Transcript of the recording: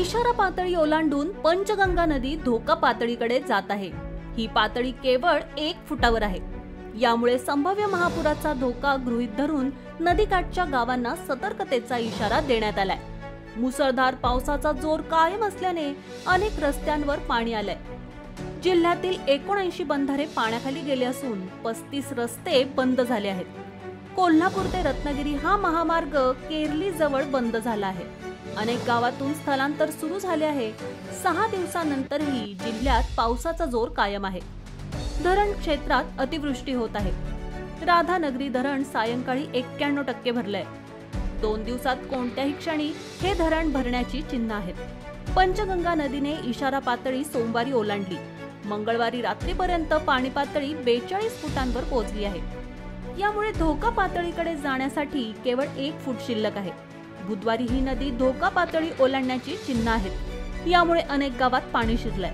इशारा पातळी ओलांडून पंचगंगा नदी धोका पातळीकडे जात आहे। ही पातळी केवळ 1 फुटावर आहे। यामुळे संभाव्य महापुराचा धोका गृहीत धरून नदीकाठच्या गावांना सतर्कतेचा इशारा देण्यात आलाय। मुसळधार पावसाचा जोर कायम असल्याने अनेक रस्त्यांवर पाणी आलंय। जिल्ह्यातील 79 बंधारे पाण्याखाली गेले असून 35 रस्ते बंद झाले आहेत। कोल्हापूर ते रत्नागिरी हा महामार्ग केरली जवळ बंद झाला आहे। अनेक गावातून स्थलांतर सुरू झाले आहे। 6 दिवसांनंतरही जिल्ह्यात पावसाचा जोर कायम आहे। धरण क्षेत्रात अतिवृष्टी होत आहे। राधानगरी धरण सायंकाळी 91% भरलंय। 2 दिवसात कोणत्याही क्षणी हे धरण भरण्याची चिन्ह आहेत। पंचगंगा नदीने इशारा पातळी सोमवारी ओलांडली। मंगळवारी रात्रीपर्यंत पाणी पातळी 42 फुटांवर पोहोचली आहे। यामुळे धोका पातळीकडे जाण्यासाठी केवळ 1 फूट शिल्लक आहे। बुधवारी ही नदी धोका पातळी ओलांडण्याची चिन्ह आहेत। यामुळे अनेक गावात पाणी शिरलंय।